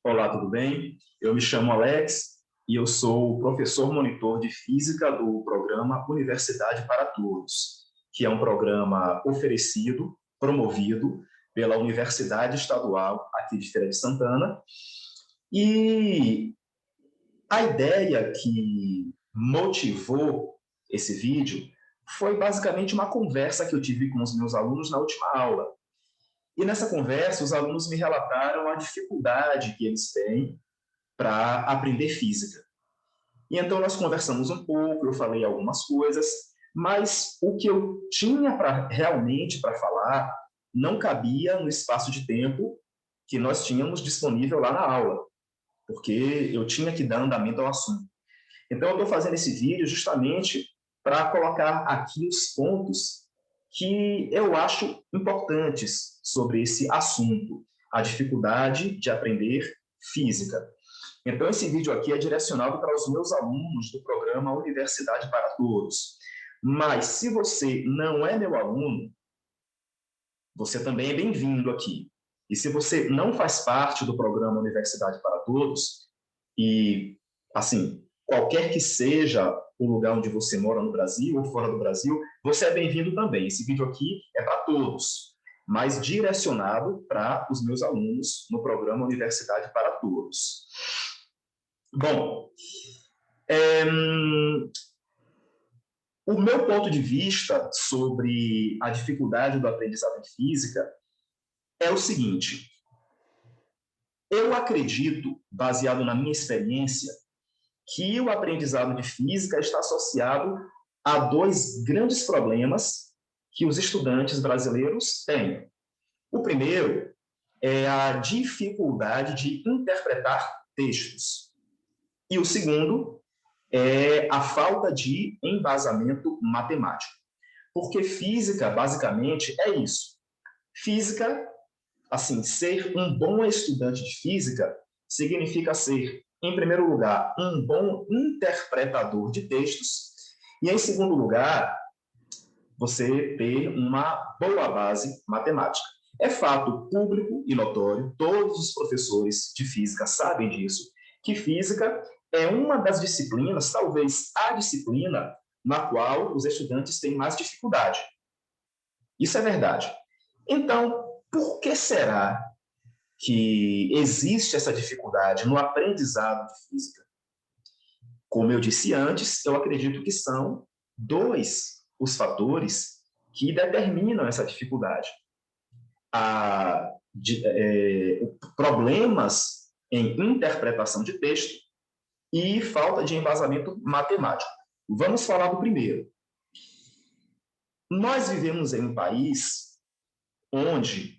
Olá, tudo bem? Eu me chamo Alex e eu sou professor monitor de física do programa Universidade para Todos, que é um programa oferecido, promovido pela Universidade Estadual aqui de Feira de Santana. E a ideia que motivou esse vídeo foi basicamente uma conversa que eu tive com os meus alunos na última aula. E nessa conversa, os alunos me relataram a dificuldade que eles têm para aprender física. E então nós conversamos um pouco, eu falei algumas coisas, mas o que eu tinha realmente para falar não cabia no espaço de tempo que nós tínhamos disponível lá na aula, porque eu tinha que dar andamento ao assunto. Então eu estou fazendo esse vídeo justamente para colocar aqui os pontos que eu acho importantes sobre esse assunto, a dificuldade de aprender física. Então, esse vídeo aqui é direcionado para os meus alunos do programa Universidade para Todos. Mas, se você não é meu aluno, você também é bem-vindo aqui. E se você não faz parte do programa Universidade para Todos, e, assim, qualquer que seja o lugar onde você mora no Brasil ou fora do Brasil, você é bem-vindo também. Esse vídeo aqui é para todos, mas direcionado para os meus alunos no programa Universidade para Todos. Bom, o meu ponto de vista sobre a dificuldade do aprendizado de física é o seguinte: eu acredito, baseado na minha experiência, que o aprendizado de física está associado a dois grandes problemas que os estudantes brasileiros têm. O primeiro é a dificuldade de interpretar textos. E o segundo é a falta de embasamento matemático. Porque física, basicamente, é isso. Física, assim, ser um bom estudante de física significa ser, em primeiro lugar, um bom interpretador de textos e, em segundo lugar, você ter uma boa base matemática. É fato público e notório, todos os professores de física sabem disso, que física é uma das disciplinas, talvez a disciplina, na qual os estudantes têm mais dificuldade. Isso é verdade. Então, por que será que existe essa dificuldade no aprendizado de física? Como eu disse antes, eu acredito que são dois os fatores que determinam essa dificuldade. Problemas em interpretação de texto e falta de embasamento matemático. Vamos falar do primeiro. Nós vivemos em um país onde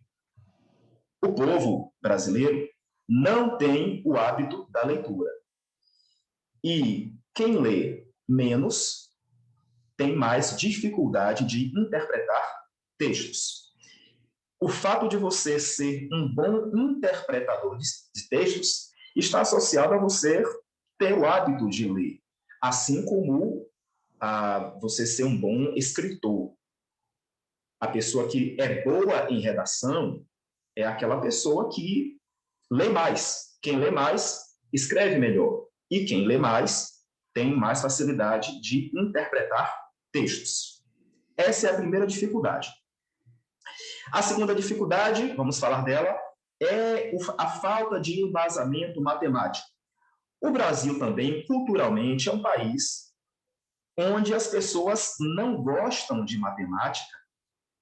o povo brasileiro não tem o hábito da leitura. E quem lê menos tem mais dificuldade de interpretar textos. O fato de você ser um bom interpretador de textos está associado a você ter o hábito de ler, assim como você ser um bom escritor. A pessoa que é boa em redação é aquela pessoa que lê mais. Quem lê mais, escreve melhor. E quem lê mais, tem mais facilidade de interpretar textos. Essa é a primeira dificuldade. A segunda dificuldade, vamos falar dela, é a falta de embasamento matemático. O Brasil também, culturalmente, é um país onde as pessoas não gostam de matemática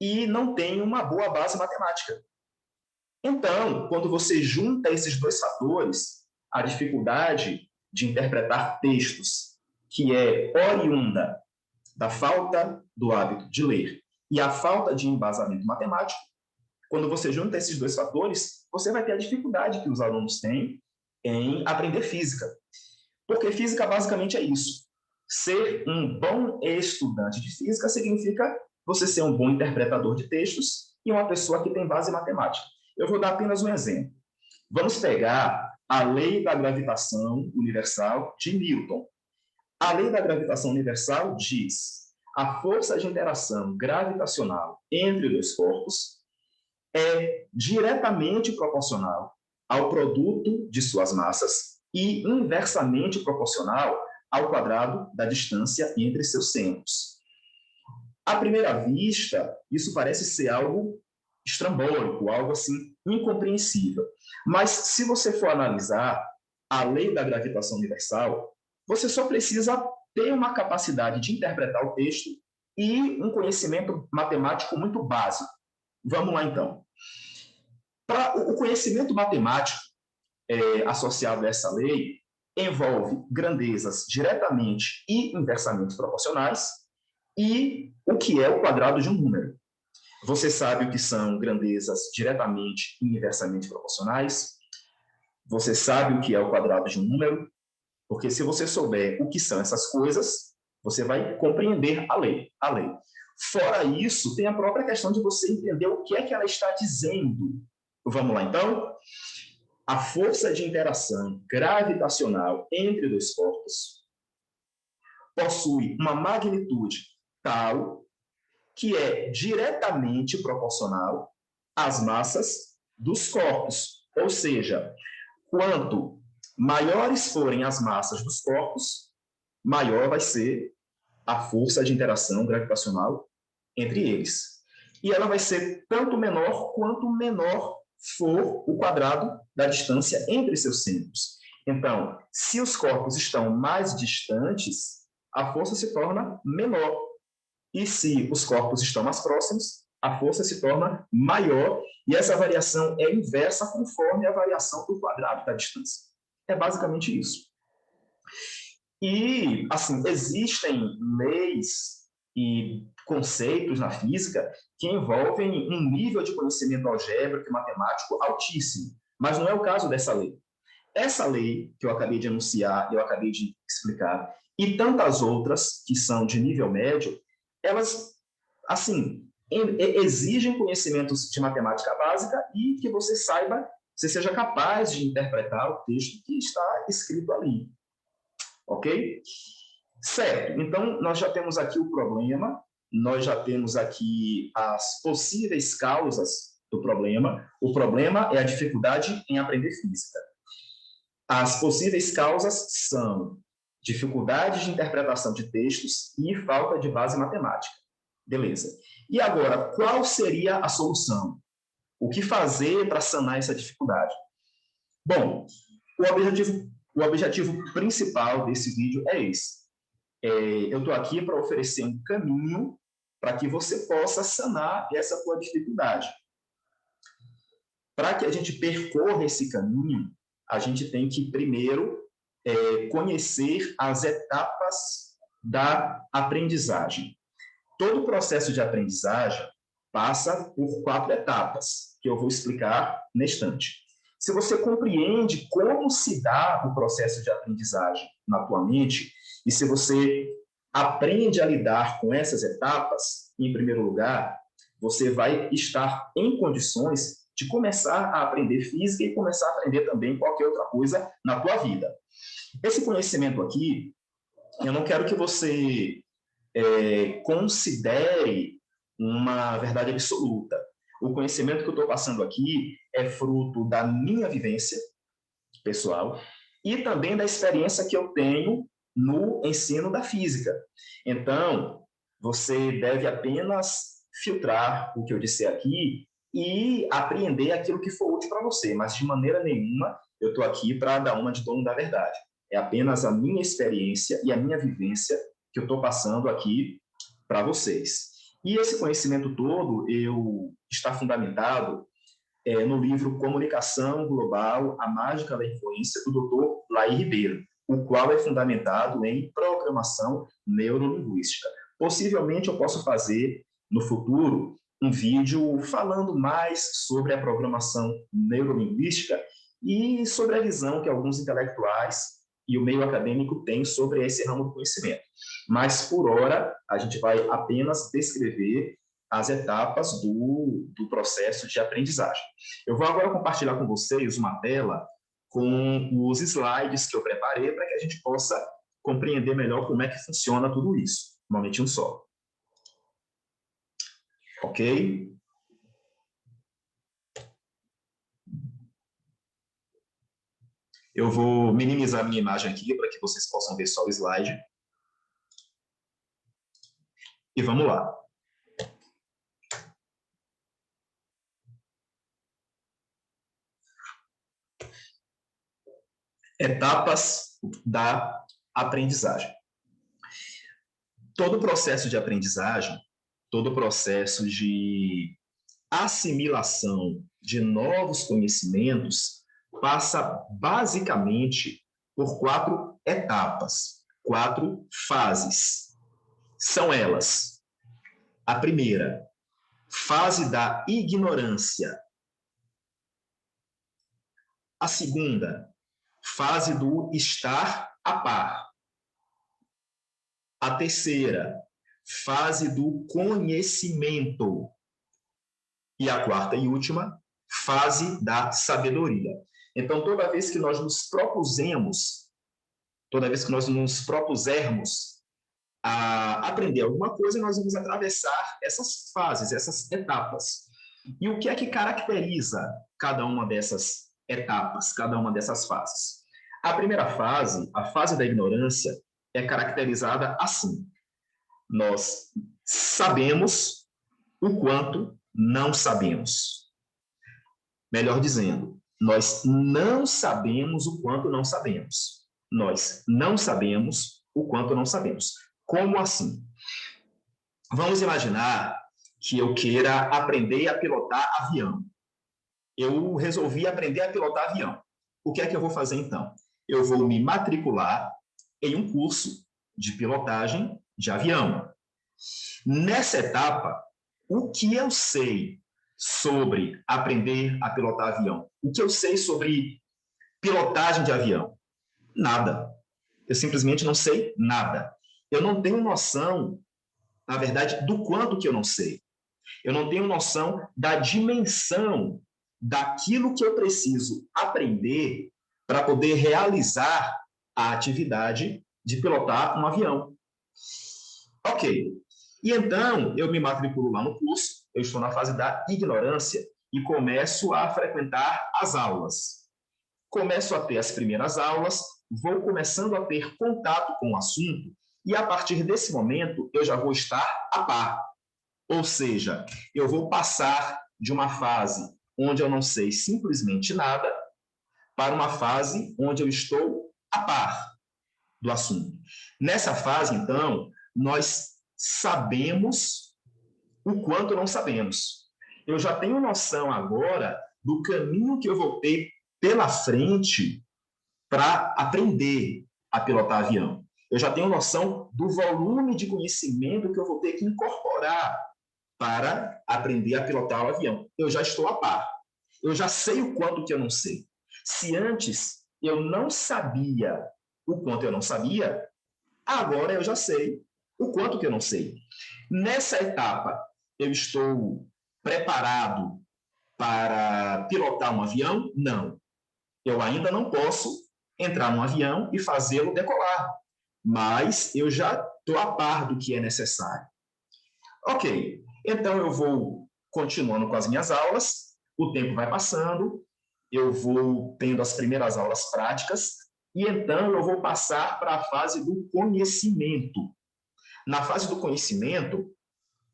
e não têm uma boa base matemática. Então, quando você junta esses dois fatores, a dificuldade de interpretar textos, que é oriunda da falta do hábito de ler, e a falta de embasamento matemático, quando você junta esses dois fatores, você vai ter a dificuldade que os alunos têm em aprender física. Porque física basicamente é isso. Ser um bom estudante de física significa você ser um bom interpretador de textos e uma pessoa que tem base matemática. Eu vou dar apenas um exemplo. Vamos pegar a lei da gravitação universal de Newton. A lei da gravitação universal diz: a força de interação gravitacional entre dois corpos é diretamente proporcional ao produto de suas massas e inversamente proporcional ao quadrado da distância entre seus centros. À primeira vista, isso parece ser algo estrambólico, algo assim incompreensível. Mas se você for analisar a lei da gravitação universal, você só precisa ter uma capacidade de interpretar o texto e um conhecimento matemático muito básico. Vamos lá, então. Para o conhecimento matemático associado a essa lei envolve grandezas diretamente e inversamente proporcionais e o que é o quadrado de um número. Você sabe o que são grandezas diretamente e inversamente proporcionais? Você sabe o que é o quadrado de um número? Porque se você souber o que são essas coisas, você vai compreender a lei. Fora isso, tem a própria questão de você entender o que é que ela está dizendo. Vamos lá, então? A força de interação gravitacional entre dois corpos possui uma magnitude tal que é diretamente proporcional às massas dos corpos. Ou seja, quanto maiores forem as massas dos corpos, maior vai ser a força de interação gravitacional entre eles. E ela vai ser tanto menor quanto menor for o quadrado da distância entre seus centros. Então, se os corpos estão mais distantes, a força se torna menor. E se os corpos estão mais próximos, a força se torna maior, e essa variação é inversa conforme a variação do quadrado da distância. É basicamente isso. E, assim, existem leis e conceitos na física que envolvem um nível de conhecimento algébrico e matemático altíssimo, mas não é o caso dessa lei. Essa lei que eu acabei de anunciar, eu acabei de explicar, e tantas outras que são de nível médio, elas, assim, exigem conhecimentos de matemática básica e que você saiba, você seja capaz de interpretar o texto que está escrito ali. Ok? Certo. Então, nós já temos aqui o problema, nós já temos aqui as possíveis causas do problema. O problema é a dificuldade em aprender física. As possíveis causas são dificuldade de interpretação de textos e falta de base matemática. Beleza. E agora, qual seria a solução? O que fazer para sanar essa dificuldade? Bom, o objetivo principal desse vídeo é esse. Eu estou aqui para oferecer um caminho para que você possa sanar essa tua dificuldade. Para que a gente percorra esse caminho, a gente tem que, primeiro, conhecer as etapas da aprendizagem. Todo o processo de aprendizagem passa por 4 etapas, que eu vou explicar na instante. Se você compreende como se dá o processo de aprendizagem na tua mente, e se você aprende a lidar com essas etapas, em primeiro lugar, você vai estar em condições de começar a aprender física e começar a aprender também qualquer outra coisa na tua vida. Esse conhecimento aqui, eu não quero que você considere uma verdade absoluta. O conhecimento que eu estou passando aqui é fruto da minha vivência pessoal e também da experiência que eu tenho no ensino da física. Então, você deve apenas filtrar o que eu disser aqui e apreender aquilo que for útil para você, mas de maneira nenhuma eu estou aqui para dar uma de dono da verdade. É apenas a minha experiência e a minha vivência que eu estou passando aqui para vocês. E esse conhecimento todo está fundamentado no livro Comunicação Global, a Mágica da Influência, do Dr. Laí Ribeiro, o qual é fundamentado em programação neurolinguística. Possivelmente eu posso fazer, no futuro, um vídeo falando mais sobre a programação neurolinguística e sobre a visão que alguns intelectuais e o meio acadêmico têm sobre esse ramo do conhecimento. Mas, por hora, a gente vai apenas descrever as etapas do processo de aprendizagem. Eu vou agora compartilhar com vocês uma tela com os slides que eu preparei para que a gente possa compreender melhor como é que funciona tudo isso. Um momentinho só. Ok? Eu vou minimizar a minha imagem aqui para que vocês possam ver só o slide. E vamos lá. Etapas da aprendizagem. Todo processo de aprendizagem, todo processo de assimilação de novos conhecimentos passa basicamente por 4 etapas, 4 fases. São elas: a primeira, fase da ignorância. A segunda, fase do estar a par. A terceira, fase do conhecimento. E a quarta e última, fase da sabedoria. Então, toda vez que nós nos propusermos a aprender alguma coisa, nós vamos atravessar essas fases, essas etapas. E o que é que caracteriza cada uma dessas etapas, cada uma dessas fases? A primeira fase, a fase da ignorância, é caracterizada assim: nós sabemos o quanto não sabemos. Melhor dizendo, nós não sabemos o quanto não sabemos. Nós não sabemos o quanto não sabemos. Como assim? Vamos imaginar que eu queira aprender a pilotar avião. Eu resolvi aprender a pilotar avião. O que é que eu vou fazer então? Eu vou me matricular em um curso de pilotagem de avião. Nessa etapa, o que eu sei sobre aprender a pilotar avião? O que eu sei sobre pilotagem de avião? Nada. Eu simplesmente não sei nada. Eu não tenho noção, na verdade, do quanto que eu não sei. Eu não tenho noção da dimensão daquilo que eu preciso aprender para poder realizar a atividade de pilotar um avião. Ok. E então, eu me matriculo lá no curso, eu estou na fase da ignorância e começo a frequentar as aulas. Começo a ter as primeiras aulas, vou começando a ter contato com o assunto e, a partir desse momento, eu já vou estar a par. Ou seja, eu vou passar de uma fase onde eu não sei simplesmente nada para uma fase onde eu estou a par do assunto. Nessa fase, então, nós sabemos o quanto não sabemos. Eu já tenho noção agora do caminho que eu vou ter pela frente para aprender a pilotar avião. Eu já tenho noção do volume de conhecimento que eu vou ter que incorporar para aprender a pilotar o avião. Eu já estou a par. Eu já sei o quanto que eu não sei. Se antes eu não sabia o quanto eu não sabia, agora eu já sei o quanto que eu não sei. Nessa etapa, eu estou preparado para pilotar um avião? Não. Eu ainda não posso entrar num avião e fazê-lo decolar, mas eu já estou a par do que é necessário. Ok, então eu vou continuando com as minhas aulas, o tempo vai passando, eu vou tendo as primeiras aulas práticas, e então eu vou passar para a fase do conhecimento. Na fase do conhecimento,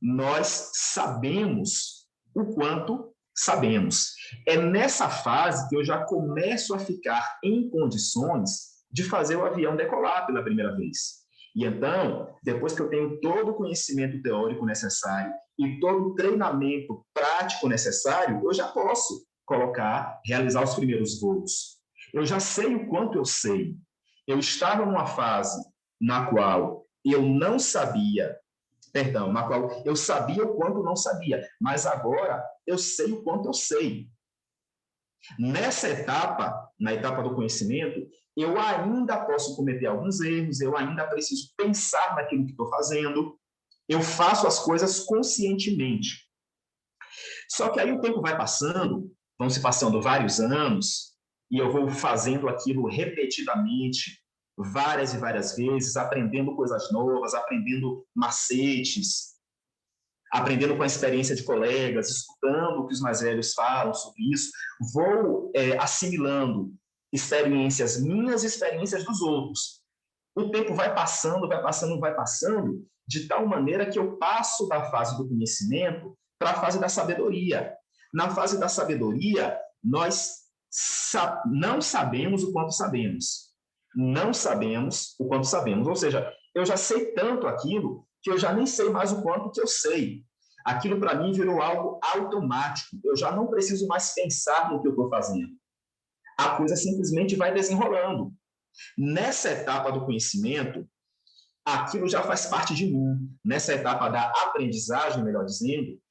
nós sabemos o quanto sabemos. É nessa fase que eu já começo a ficar em condições de fazer o avião decolar pela primeira vez. E então, depois que eu tenho todo o conhecimento teórico necessário e todo o treinamento prático necessário, eu já posso realizar os primeiros voos. Eu já sei o quanto eu sei. Eu estava numa fase na qual eu não sabia, na qual eu sabia o quanto não sabia, mas agora eu sei o quanto eu sei. Nessa etapa, na etapa do conhecimento, eu ainda posso cometer alguns erros, eu ainda preciso pensar naquilo que estou fazendo, eu faço as coisas conscientemente. Só que aí o tempo vai passando, vão se passando vários anos, e eu vou fazendo aquilo repetidamente, várias e várias vezes, aprendendo coisas novas, aprendendo macetes, aprendendo com a experiência de colegas, escutando o que os mais velhos falam sobre isso, vou assimilando experiências minhas e experiências dos outros. O tempo vai passando, vai passando, vai passando, de tal maneira que eu passo da fase do conhecimento para a fase da sabedoria. Na fase da sabedoria, nós não sabemos o quanto sabemos. Não sabemos o quanto sabemos. Ou seja, eu já sei tanto aquilo que eu já nem sei mais o quanto que eu sei. Aquilo para mim virou algo automático. Eu já não preciso mais pensar no que eu estou fazendo. A coisa simplesmente vai desenrolando. Nessa etapa do conhecimento, aquilo já faz parte de mim. Nessa etapa da aprendizagem, melhor dizendo,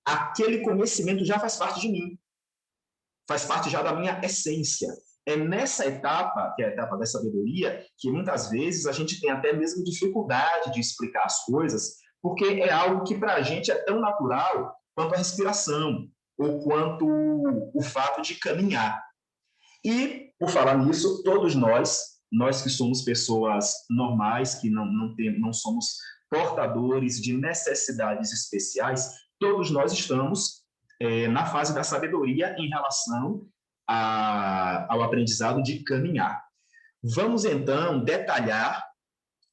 aquele conhecimento já faz parte de mim. Faz parte já da minha essência. É nessa etapa, que é a etapa da sabedoria, que muitas vezes a gente tem até mesmo dificuldade de explicar as coisas, porque é algo que para a gente é tão natural quanto a respiração, ou quanto o fato de caminhar. E, por falar nisso, todos nós que somos pessoas normais, que não somos portadores de necessidades especiais, todos nós estamos na fase da sabedoria em relação ao aprendizado de caminhar. Vamos, então, detalhar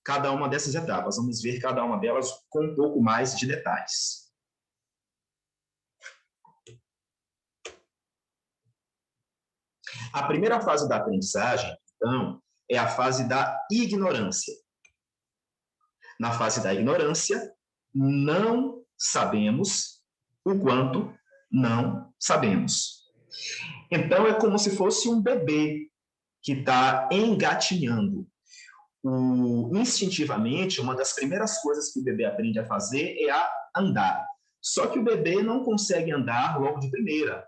cada uma dessas etapas. Vamos ver cada uma delas com um pouco mais de detalhes. A primeira fase da aprendizagem, então, é a fase da ignorância. Na fase da ignorância, não sabemos o quanto não sabemos. Então, é como se fosse um bebê que está engatinhando. Instintivamente, uma das primeiras coisas que o bebê aprende a fazer é a andar. Só que o bebê não consegue andar logo de primeira.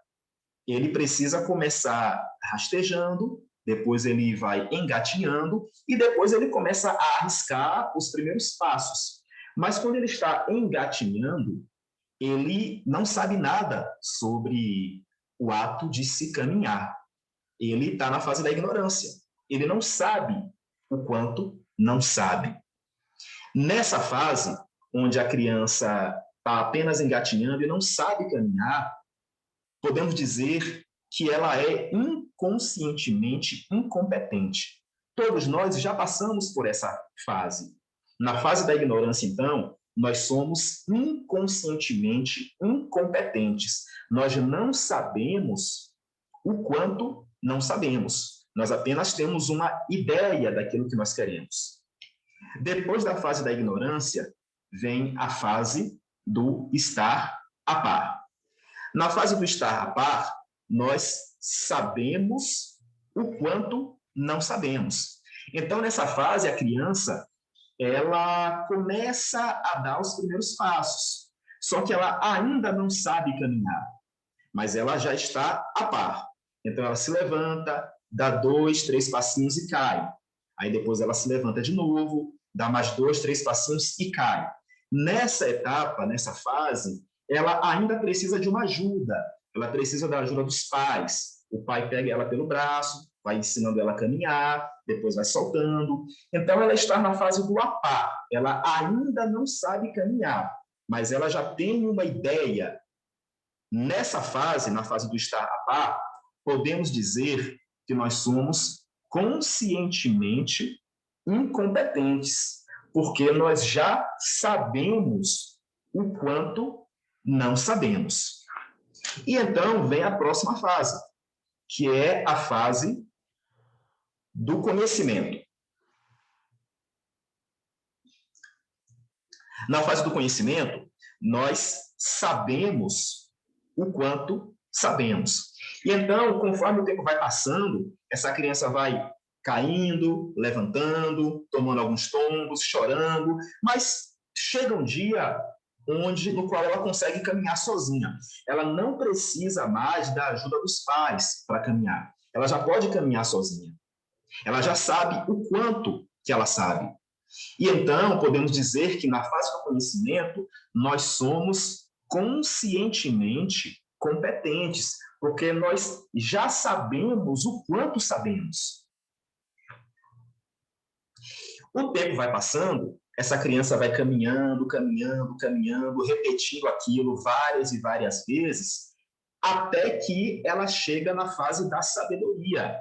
Ele precisa começar rastejando, depois ele vai engatinhando e depois ele começa a arriscar os primeiros passos. Mas quando ele está engatinhando, ele não sabe nada sobre o ato de se caminhar. Ele está na fase da ignorância. Ele não sabe o quanto não sabe. Nessa fase, onde a criança está apenas engatinhando e não sabe caminhar, podemos dizer que ela é inconscientemente incompetente. Todos nós já passamos por essa fase. Na fase da ignorância, então, nós somos inconscientemente incompetentes. Nós não sabemos o quanto não sabemos. Nós apenas temos uma ideia daquilo que nós queremos. Depois da fase da ignorância, vem a fase do estar a par. Na fase do estar a par, nós sabemos o quanto não sabemos. Então, nessa fase, a criança ela começa a dar os primeiros passos. Só que ela ainda não sabe caminhar, mas ela já está a par. Então, ela se levanta, dá 2, 3 passinhos e cai. Aí, depois, ela se levanta de novo, dá mais 2, 3 passinhos e cai. Nessa etapa, nessa fase, ela ainda precisa de uma ajuda. Ela precisa da ajuda dos pais. O pai pega ela pelo braço, vai ensinando ela a caminhar, depois vai soltando. Então, ela está na fase do a par. Ela ainda não sabe caminhar, mas ela já tem uma ideia. Nessa fase, na fase do estar a par, podemos dizer que nós somos conscientemente incompetentes, porque nós já sabemos o quanto não sabemos. E então vem a próxima fase, que é a fase do conhecimento. Na fase do conhecimento, nós sabemos o quanto sabemos. E então, conforme o tempo vai passando, essa criança vai caindo, levantando, tomando alguns tombos, chorando, mas chega um dia no qual ela consegue caminhar sozinha. Ela não precisa mais da ajuda dos pais para caminhar. Ela já pode caminhar sozinha. Ela já sabe o quanto que ela sabe. E então, podemos dizer que na fase do conhecimento, nós somos conscientemente competentes, porque nós já sabemos o quanto sabemos. O tempo vai passando, essa criança vai caminhando, caminhando, caminhando, repetindo aquilo várias e várias vezes, até que ela chega na fase da sabedoria.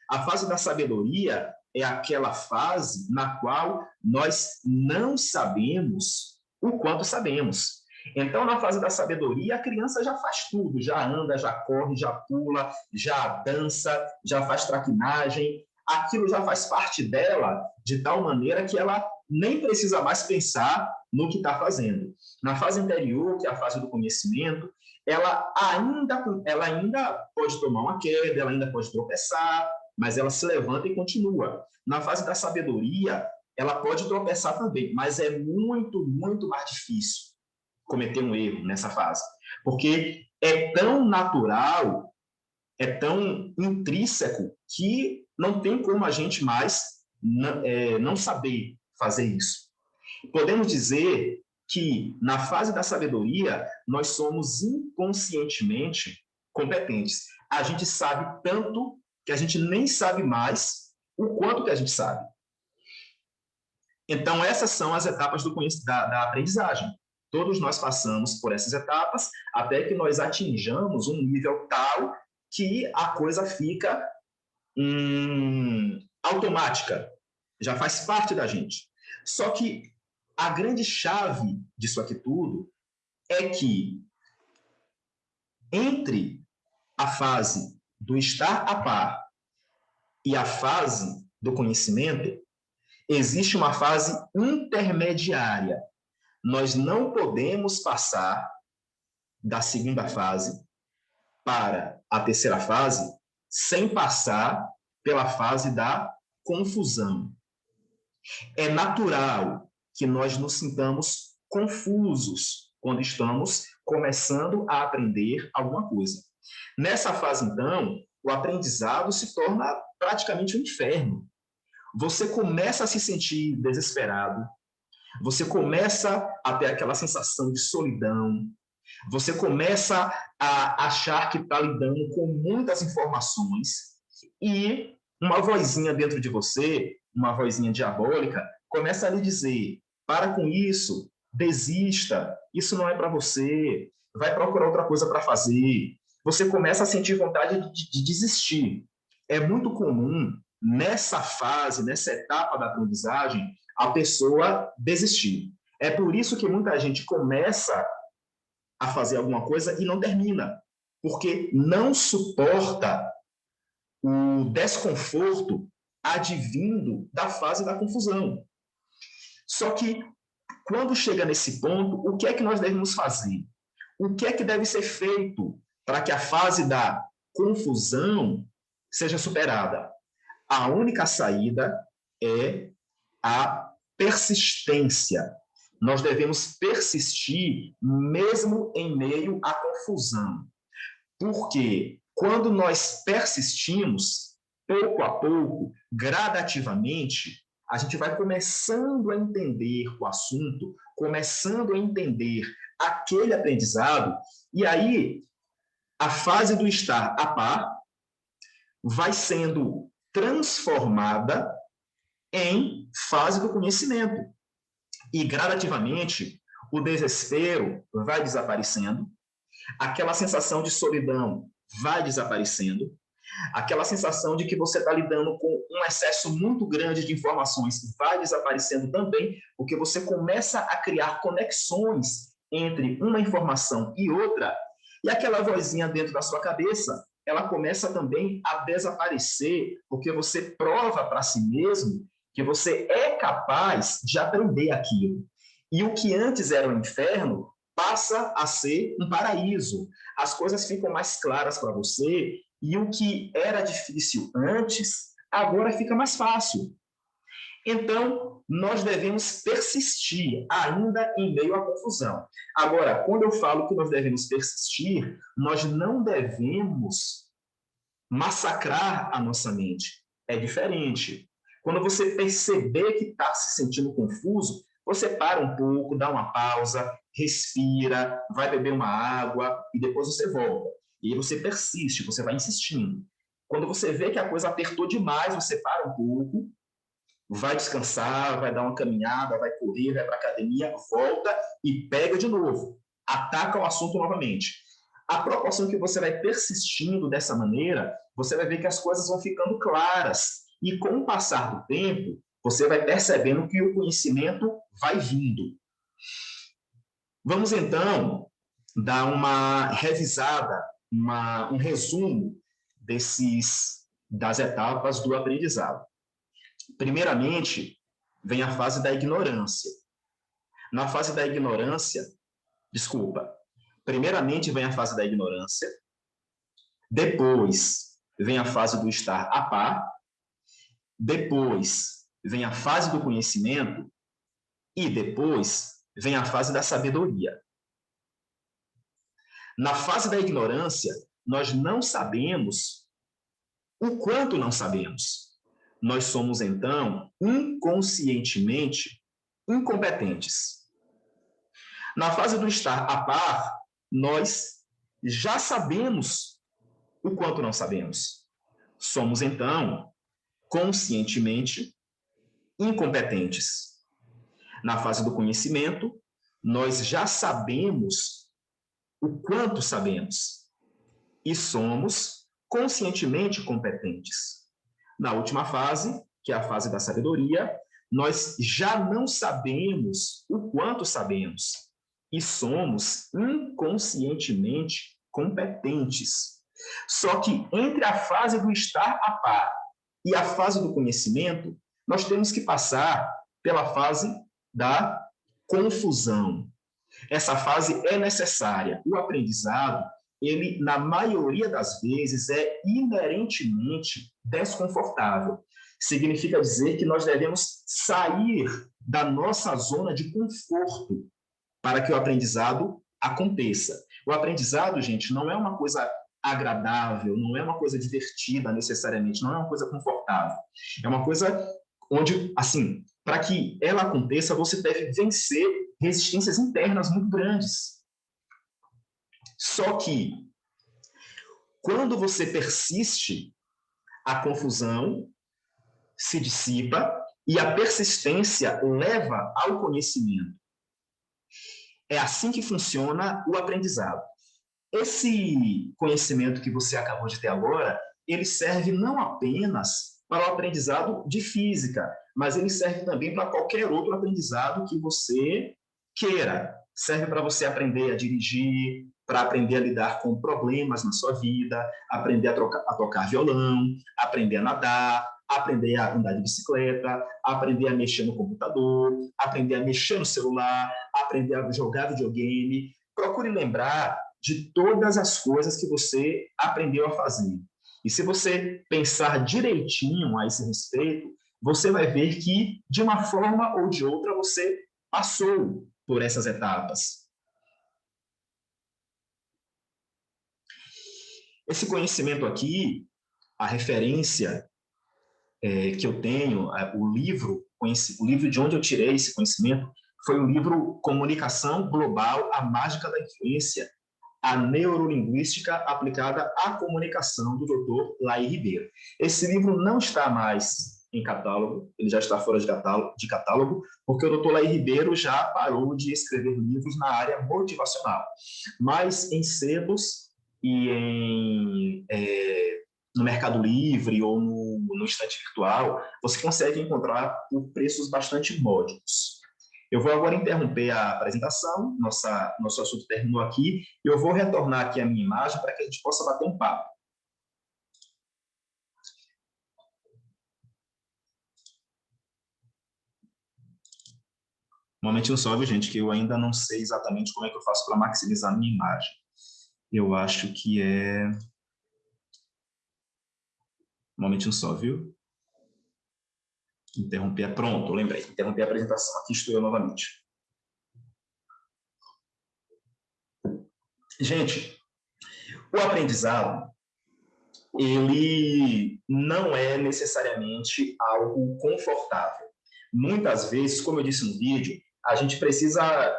A fase da sabedoria é aquela fase na qual nós não sabemos o quanto sabemos. Então, na fase da sabedoria, a criança já faz tudo, já anda, já corre, já pula, já dança, já faz traquinagem. Aquilo já faz parte dela de tal maneira que ela nem precisa mais pensar no que está fazendo. Na fase anterior, que é a fase do conhecimento, ela ainda pode tomar uma queda, ela ainda pode tropeçar, mas ela se levanta e continua. Na fase da sabedoria, ela pode tropeçar também, mas é muito, muito mais difícil cometer um erro nessa fase, porque é tão natural, é tão intrínseco que não tem como a gente mais não saber fazer isso. Podemos dizer que na fase da sabedoria nós somos inconscientemente competentes. A gente sabe tanto que a gente nem sabe mais o quanto que a gente sabe. Então, essas são as etapas da aprendizagem. Todos nós passamos por essas etapas até que nós atinjamos um nível tal que a coisa fica automática, já faz parte da gente. Só que a grande chave disso aqui tudo é que entre a fase do estar a par e a fase do conhecimento, existe uma fase intermediária. Nós não podemos passar da segunda fase para a terceira fase sem passar pela fase da confusão. É natural que nós nos sintamos confusos quando estamos começando a aprender alguma coisa. Nessa fase, então, o aprendizado se torna praticamente um inferno. Você começa a se sentir desesperado, você começa a ter aquela sensação de solidão, você começa a achar que está lidando com muitas informações e uma vozinha dentro de você, uma vozinha diabólica, começa a lhe dizer: para com isso, desista, isso não é para você, vai procurar outra coisa para fazer. Você começa a sentir vontade de desistir. É muito comum, nessa fase, nessa etapa da aprendizagem, a pessoa desistir. É por isso que muita gente começa a fazer alguma coisa e não termina, porque não suporta o desconforto advindo da fase da confusão. Só que, quando chega nesse ponto, o que é que nós devemos fazer? O que é que deve ser feito para que a fase da confusão seja superada? A única saída é a persistência. Nós devemos persistir mesmo em meio à confusão. Porque quando nós persistimos, pouco a pouco, gradativamente, a gente vai começando a entender o assunto, começando a entender aquele aprendizado, e aí a fase do estar a par vai sendo transformada em fase do conhecimento. E gradativamente o desespero vai desaparecendo, aquela sensação de solidão vai desaparecendo, aquela sensação de que você está lidando com um excesso muito grande de informações vai desaparecendo também, porque você começa a criar conexões entre uma informação e outra, e aquela vozinha dentro da sua cabeça, ela começa também a desaparecer, porque você prova para si mesmo que você é capaz de aprender aquilo. E o que antes era um inferno passa a ser um paraíso. As coisas ficam mais claras para você e o que era difícil antes, agora fica mais fácil. Então, nós devemos persistir, ainda em meio à confusão. Agora, quando eu falo que nós devemos persistir, nós não devemos massacrar a nossa mente. É diferente. Quando você perceber que está se sentindo confuso, você para um pouco, dá uma pausa, respira, vai beber uma água e depois você volta. E aí você persiste, você vai insistindo. Quando você vê que a coisa apertou demais, você para um pouco, vai descansar, vai dar uma caminhada, vai correr, vai para a academia, volta e pega de novo. Ataca o assunto novamente. À proporção que você vai persistindo dessa maneira, você vai ver que as coisas vão ficando claras. E com o passar do tempo, você vai percebendo que o conhecimento vai vindo. Vamos, então, dar uma revisada, um resumo das etapas do aprendizado. Primeiramente, vem a fase da ignorância. Na fase da ignorância, primeiramente vem a fase da ignorância, depois vem a fase do estar a par, depois vem a fase do conhecimento e depois vem a fase da sabedoria. Na fase da ignorância, nós não sabemos o quanto não sabemos. Nós somos, então, inconscientemente incompetentes. Na fase do estar a par, nós já sabemos o quanto não sabemos. Somos, então, conscientemente incompetentes. Na fase do conhecimento, nós já sabemos o quanto sabemos e somos conscientemente competentes. Na última fase, que é a fase da sabedoria, nós já não sabemos o quanto sabemos e somos inconscientemente competentes. Só que entre a fase do estar a par e a fase do conhecimento, nós temos que passar pela fase da confusão. Essa fase é necessária. O aprendizado, ele, na maioria das vezes, é inerentemente desconfortável. Significa dizer que nós devemos sair da nossa zona de conforto para que o aprendizado aconteça. O aprendizado, gente, não é uma coisa agradável, não é uma coisa divertida necessariamente, não é uma coisa confortável. É uma coisa onde, assim, para que ela aconteça, você deve vencer resistências internas muito grandes. Só que, quando você persiste, a confusão se dissipa e a persistência leva ao conhecimento. É assim que funciona o aprendizado. Esse conhecimento que você acabou de ter agora, ele serve não apenas para o aprendizado de física, mas ele serve também para qualquer outro aprendizado que você queira. Serve para você aprender a dirigir, para aprender a lidar com problemas na sua vida, aprender a tocar violão, aprender a nadar, aprender a andar de bicicleta, aprender a mexer no computador, aprender a mexer no celular, aprender a jogar videogame. Procure lembrar de todas as coisas que você aprendeu a fazer. E se você pensar direitinho a esse respeito, você vai ver que, de uma forma ou de outra, você passou por essas etapas. Esse conhecimento aqui, a referência que eu tenho, o livro de onde eu tirei esse conhecimento, foi o livro Comunicação Global, a Mágica da Influência, a Neurolinguística aplicada à comunicação, do Dr. Laí Ribeiro. Esse livro não está mais em catálogo, ele já está fora de catálogo, porque o Dr. Laí Ribeiro já parou de escrever livros na área motivacional. Mas em sebos e no Mercado Livre ou no estante virtual, você consegue encontrar por preços bastante módicos. Eu vou agora interromper a apresentação, nosso assunto terminou aqui, e eu vou retornar aqui a minha imagem para que a gente possa bater um papo. Um momentinho só, viu, gente, que eu ainda não sei exatamente como é que eu faço para maximizar a minha imagem. Eu acho que é... Um momentinho só, viu? Interromper, pronto, lembrei. Interromper a apresentação. Aqui estou eu novamente. Gente, o aprendizado, ele não é necessariamente algo confortável. Muitas vezes, como eu disse no vídeo, a gente precisa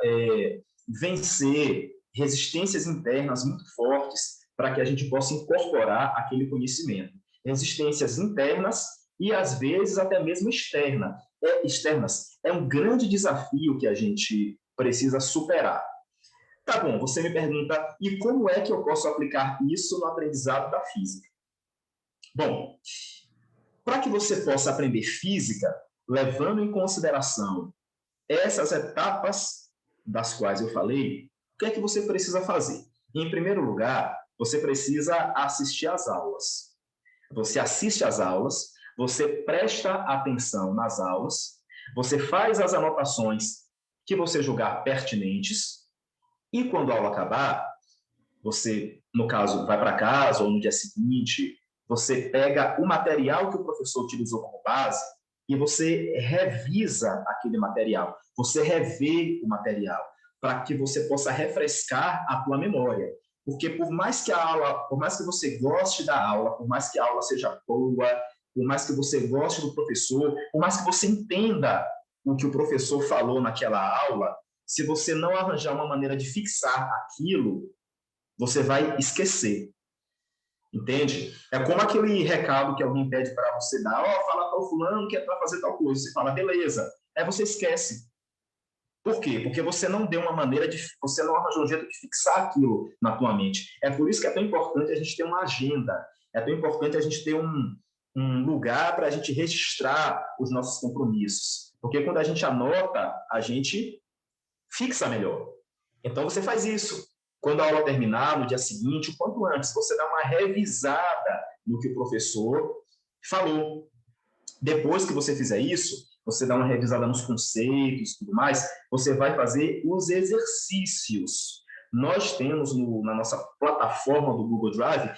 vencer resistências internas muito fortes para que a gente possa incorporar aquele conhecimento. Resistências internas e, às vezes, até mesmo externas. É um grande desafio que a gente precisa superar. Tá bom, você me pergunta, e como é que eu posso aplicar isso no aprendizado da física? Bom, para que você possa aprender física, levando em consideração essas etapas das quais eu falei, o que é que você precisa fazer? Em primeiro lugar, você precisa assistir às aulas. Você assiste às aulas, você presta atenção nas aulas, você faz as anotações que você julgar pertinentes, e quando a aula acabar, você, no caso, vai para casa ou no dia seguinte, você pega o material que o professor utilizou como base e você revisa aquele material, você revê o material, para que você possa refrescar a tua memória. Porque por mais que a aula, por mais que você goste da aula, por mais que a aula seja boa, por mais que você goste do professor, por mais que você entenda o que o professor falou naquela aula, se você não arranjar uma maneira de fixar aquilo, você vai esquecer. Entende? É como aquele recado que alguém pede para você dar, fala para o fulano que é para fazer tal coisa. Você fala, beleza. Aí você esquece. Por quê? Porque você não deu uma maneira de, você não arranjou um jeito de fixar aquilo na tua mente. É por isso que é tão importante a gente ter uma agenda. É tão importante a gente ter um lugar para a gente registrar os nossos compromissos. Porque quando a gente anota, a gente fixa melhor. Então você faz isso. Quando a aula terminar, no dia seguinte, o quanto antes, você dá uma revisada no que o professor falou. Depois que você fizer isso, você dá uma revisada nos conceitos e tudo mais, você vai fazer os exercícios. Nós temos na nossa plataforma do Google Drive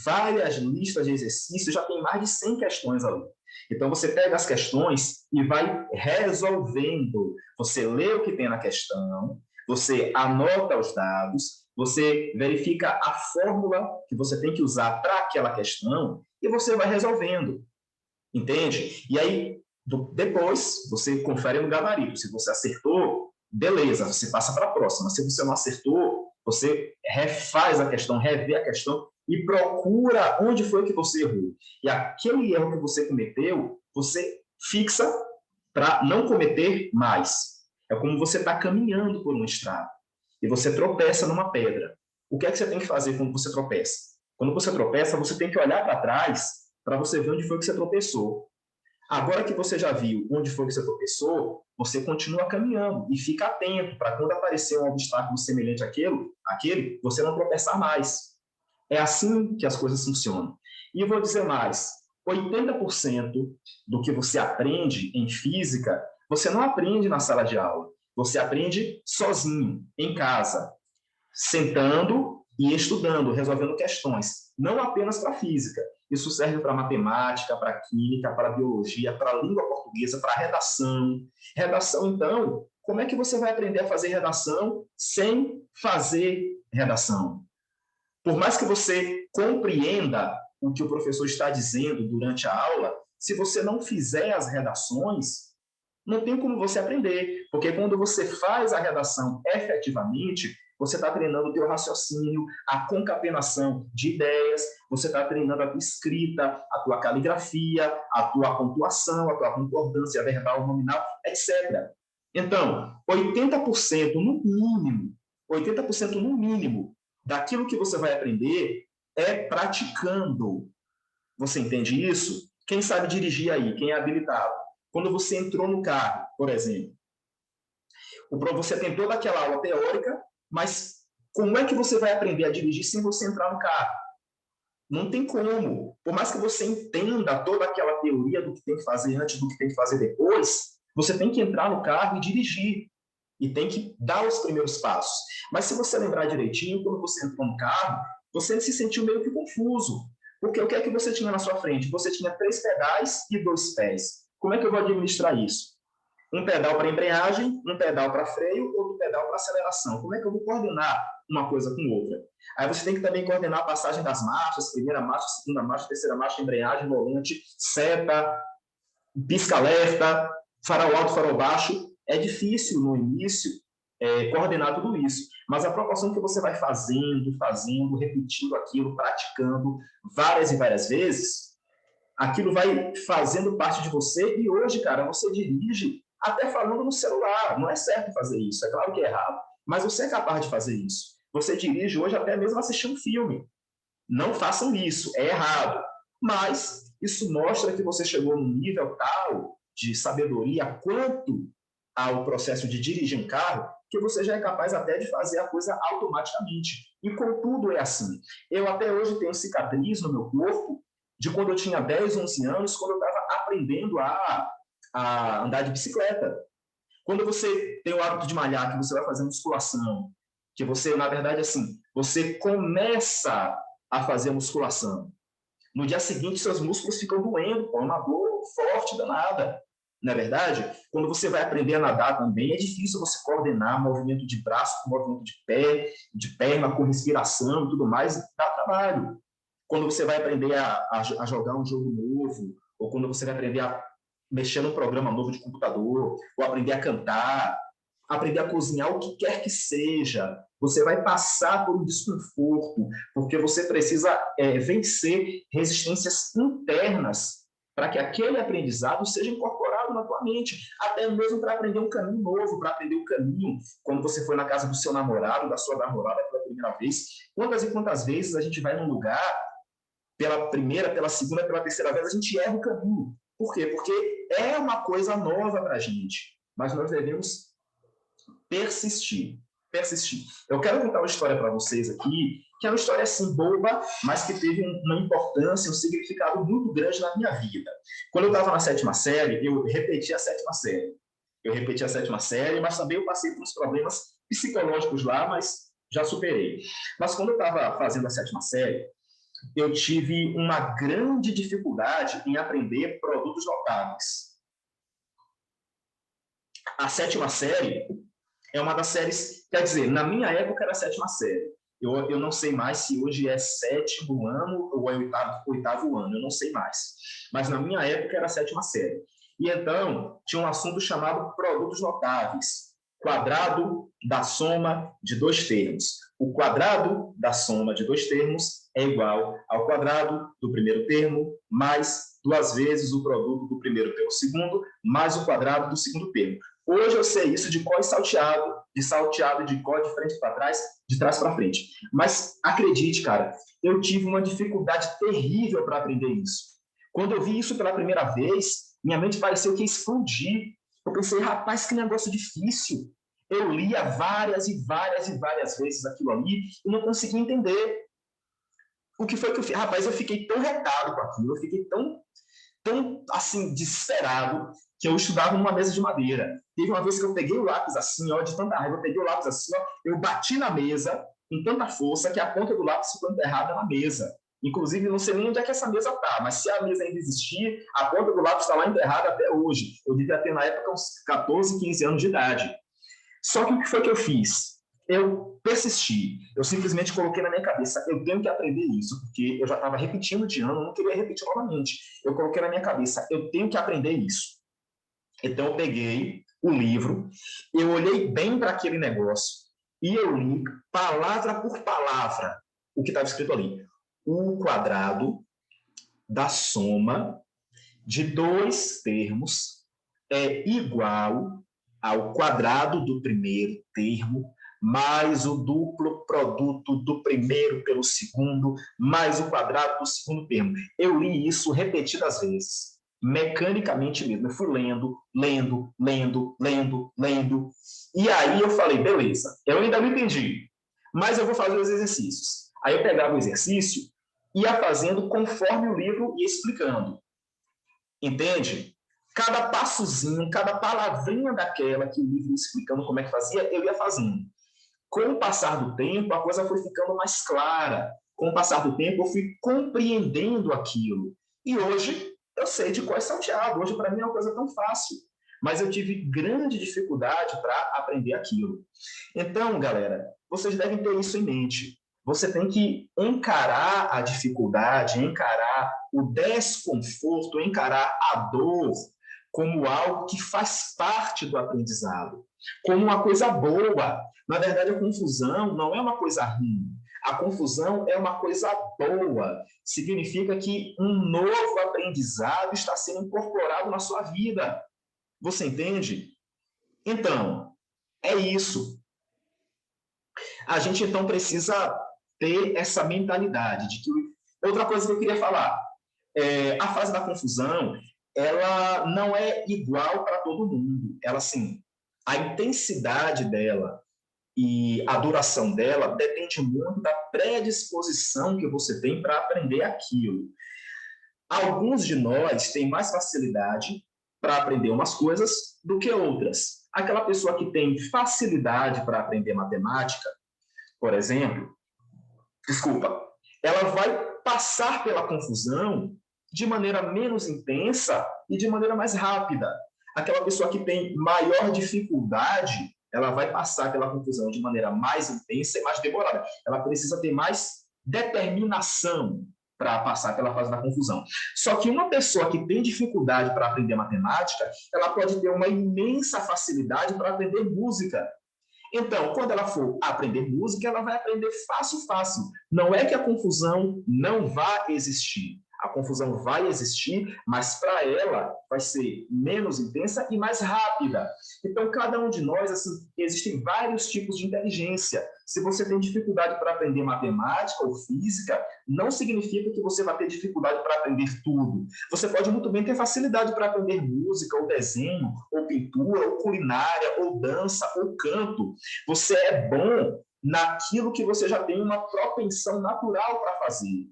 várias listas de exercícios, já tem mais de 100 questões ali. Então, você pega as questões e vai resolvendo. Você lê o que tem na questão, você anota os dados, você verifica a fórmula que você tem que usar para aquela questão e você vai resolvendo. Entende? E aí, depois, você confere no gabarito. Se você acertou, beleza, você passa para a próxima. Se você não acertou, você refaz a questão, revê a questão e procura onde foi que você errou. E aquele erro que você cometeu, você fixa para não cometer mais. É como você está caminhando por uma estrada e você tropeça numa pedra. O que é que você tem que fazer quando você tropeça? Quando você tropeça, você tem que olhar para trás para você ver onde foi que você tropeçou. Agora que você já viu onde foi que você tropeçou, você continua caminhando e fica atento para quando aparecer um obstáculo semelhante àquele, você não tropeçar mais. É assim que as coisas funcionam. E eu vou dizer mais, 80% do que você aprende em física, você não aprende na sala de aula, você aprende sozinho, em casa, sentando e estudando, resolvendo questões, não apenas para física. Isso serve para matemática, para química, para biologia, para língua portuguesa, para redação. Redação, então, como é que você vai aprender a fazer redação sem fazer redação? Por mais que você compreenda o que o professor está dizendo durante a aula, se você não fizer as redações, não tem como você aprender, porque quando você faz a redação efetivamente, você está treinando o teu raciocínio, a concatenação de ideias, você está treinando a tua escrita, a tua caligrafia, a tua pontuação, a tua concordância verbal, nominal, etc. Então, 80% no mínimo, 80% no mínimo daquilo que você vai aprender é praticando. Você entende isso? Quem sabe dirigir aí? Quem é habilitado? Quando você entrou no carro, por exemplo, você tem toda aquela aula teórica, mas como é que você vai aprender a dirigir sem você entrar no carro? Não tem como. Por mais que você entenda toda aquela teoria do que tem que fazer antes, do que tem que fazer depois, você tem que entrar no carro e dirigir. E tem que dar os primeiros passos. Mas se você lembrar direitinho, quando você entrou no carro, você se sentiu meio que confuso. Porque o que é que você tinha na sua frente? Você tinha 3 pedais e 2 pés. Como é que eu vou administrar isso? Um pedal para embreagem, um pedal para freio, outro pedal para aceleração. Como é que eu vou coordenar uma coisa com outra? Aí você tem que também coordenar a passagem das marchas, primeira marcha, segunda marcha, terceira marcha, embreagem, volante, seta, pisca-alerta, farol alto, farol baixo. É difícil no início coordenar tudo isso, mas a proporção que você vai fazendo, repetindo aquilo, praticando várias e várias vezes, aquilo vai fazendo parte de você e hoje, cara, você dirige até falando no celular. Não é certo fazer isso, é claro que é errado. Mas você é capaz de fazer isso. Você dirige hoje até mesmo assistindo um filme. Não façam isso, é errado. Mas isso mostra que você chegou num nível tal de sabedoria quanto ao processo de dirigir um carro, que você já é capaz até de fazer a coisa automaticamente. E contudo é assim. Eu até hoje tenho cicatriz no meu corpo de quando eu tinha 10, 11 anos, quando eu estava aprendendo a andar de bicicleta. Quando você tem o hábito de malhar, que você vai fazer musculação, que você, na verdade, assim, você começa a fazer musculação. No dia seguinte, seus músculos ficam doendo, com uma dor forte, danada. Não é verdade? Quando você vai aprender a nadar também, é difícil você coordenar movimento de braço com movimento de pé, de perna, com respiração e tudo mais, dá trabalho. Quando você vai aprender a jogar um jogo novo, ou quando você vai aprender a mexer num programa novo de computador, ou aprender a cantar, aprender a cozinhar, o que quer que seja, você vai passar por um desconforto, porque você precisa vencer resistências internas para que aquele aprendizado seja incorporado na tua mente, até mesmo para aprender um caminho novo, para aprender o caminho. Quando você foi na casa do seu namorado, da sua namorada pela primeira vez, quantas e quantas vezes a gente vai num lugar, pela primeira, pela segunda, pela terceira vez, a gente erra o caminho. Por quê? Porque é uma coisa nova para a gente, mas nós devemos persistir. Persistir. Eu quero contar uma história para vocês aqui, que é uma história assim boba, mas que teve uma importância, um significado muito grande na minha vida. Quando eu estava na 7ª série, eu repeti a 7ª série. Eu repeti a 7ª série, mas também eu passei por uns problemas psicológicos lá, mas já superei. Mas quando eu estava fazendo a 7ª série, eu tive uma grande dificuldade em aprender produtos notáveis. A 7ª série é uma das séries, quer dizer, na minha época era a 7ª série. Eu não sei mais se hoje é 7º ano ou é 8º ano, eu não sei mais. Mas na minha época era a 7ª série. E então, tinha um assunto chamado produtos notáveis. Quadrado da soma de dois termos. O quadrado da soma de dois termos é igual ao quadrado do primeiro termo mais 2 vezes o produto do primeiro pelo segundo mais o quadrado do segundo termo. Hoje eu sei isso de có e salteado, de có de frente para trás, de trás para frente. Mas acredite, cara, eu tive uma dificuldade terrível para aprender isso. Quando eu vi isso pela primeira vez, minha mente pareceu que ia explodir. Eu pensei, rapaz, que negócio difícil. Eu lia várias e várias e várias vezes aquilo ali e não conseguia entender. O que foi que eu fiz? Rapaz, eu fiquei tão retado com aquilo, eu fiquei tão assim, desesperado, que eu estudava numa mesa de madeira. Teve uma vez que eu peguei o lápis assim, ó, de tanta raiva, eu peguei o lápis assim, ó, eu bati na mesa com tanta força que a ponta do lápis ficou enterrada na mesa. Inclusive, não sei nem onde é que essa mesa está, mas se a mesa ainda existir, a ponta do lápis está lá enterrada até hoje. Eu devia ter, na época, uns 14, 15 anos de idade. Só que o que foi que eu fiz? Eu persisti. Eu simplesmente coloquei na minha cabeça, eu tenho que aprender isso, porque eu já estava repetindo de ano, eu não queria repetir novamente. Eu coloquei na minha cabeça, eu tenho que aprender isso. Então eu peguei o livro, eu olhei bem para aquele negócio e eu li palavra por palavra o que estava escrito ali. O quadrado da soma de dois termos é igual ao quadrado do primeiro termo mais o duplo produto do primeiro pelo segundo, mais o quadrado do segundo termo. Eu li isso repetidas vezes, mecanicamente mesmo. Eu fui lendo, lendo, lendo, lendo, lendo. E aí eu falei, beleza, eu ainda não entendi, mas eu vou fazer os exercícios. Aí eu pegava o exercício e ia fazendo conforme o livro ia explicando. Entende? Cada passozinho, cada palavrinha daquela que o livro ia explicando como é que fazia, eu ia fazendo. Com o passar do tempo, a coisa foi ficando mais clara. Com o passar do tempo, eu fui compreendendo aquilo. E hoje, eu sei de qual é salteado. Hoje, para mim, é uma coisa tão fácil. Mas eu tive grande dificuldade para aprender aquilo. Então, galera, vocês devem ter isso em mente. Você tem que encarar a dificuldade, encarar o desconforto, encarar a dor como algo que faz parte do aprendizado, como uma coisa boa. Na verdade, a confusão não é uma coisa ruim. A confusão é uma coisa boa. Significa que um novo aprendizado está sendo incorporado na sua vida. Você entende? Então, é isso. A gente, então, precisa ter essa mentalidade de que... Outra coisa que eu queria falar, a fase da confusão, ela não é igual para todo mundo. Ela, assim, a intensidade dela e a duração dela depende muito da predisposição que você tem para aprender aquilo. Alguns de nós têm mais facilidade para aprender umas coisas do que outras. Aquela pessoa que tem facilidade para aprender matemática, por exemplo, desculpa, ela vai passar pela confusão de maneira menos intensa e de maneira mais rápida. Aquela pessoa que tem maior dificuldade, ela vai passar pela confusão de maneira mais intensa e mais demorada. Ela precisa ter mais determinação para passar pela fase da confusão. Só que uma pessoa que tem dificuldade para aprender matemática, ela pode ter uma imensa facilidade para aprender música. Então, quando ela for aprender música, ela vai aprender fácil, fácil. Não é que a confusão não vá existir. A confusão vai existir, mas para ela vai ser menos intensa e mais rápida. Então, cada um de nós, assim, existem vários tipos de inteligência. Se você tem dificuldade para aprender matemática ou física, não significa que você vai ter dificuldade para aprender tudo. Você pode muito bem ter facilidade para aprender música, ou desenho, ou pintura, ou culinária, ou dança, ou canto. Você é bom naquilo que você já tem uma propensão natural para fazer.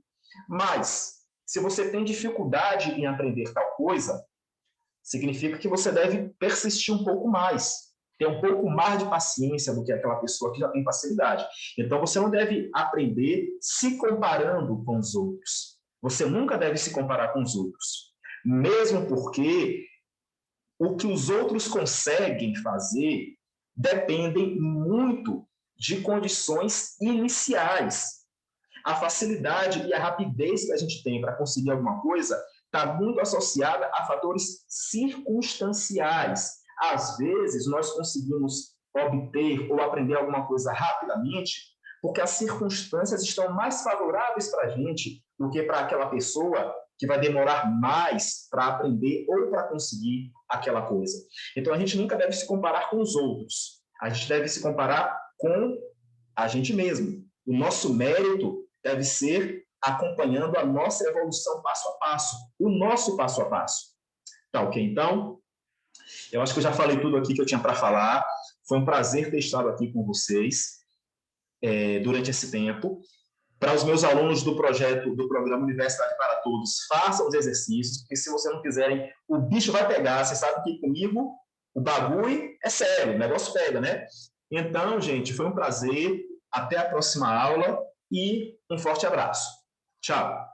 Mas, se você tem dificuldade em aprender tal coisa, significa que você deve persistir um pouco mais, ter um pouco mais de paciência do que aquela pessoa que já tem facilidade. Então, você não deve aprender se comparando com os outros. Você nunca deve se comparar com os outros. Mesmo porque o que os outros conseguem fazer dependem muito de condições iniciais. A facilidade e a rapidez que a gente tem para conseguir alguma coisa está muito associada a fatores circunstanciais. Às vezes, nós conseguimos obter ou aprender alguma coisa rapidamente porque as circunstâncias estão mais favoráveis para a gente do que para aquela pessoa que vai demorar mais para aprender ou para conseguir aquela coisa. Então, a gente nunca deve se comparar com os outros. A gente deve se comparar com a gente mesmo. O nosso mérito deve ser acompanhando a nossa evolução passo a passo, o nosso passo a passo. Tá ok? Então, eu acho que eu já falei tudo aqui que eu tinha para falar. Foi um prazer ter estado aqui com vocês durante esse tempo. Para os meus alunos do projeto, do programa Universidade para Todos, façam os exercícios, porque se vocês não fizerem, o bicho vai pegar. Você sabe que comigo o bagulho é sério, o negócio pega, né? Então, gente, foi um prazer. Até a próxima aula e um forte abraço. Tchau.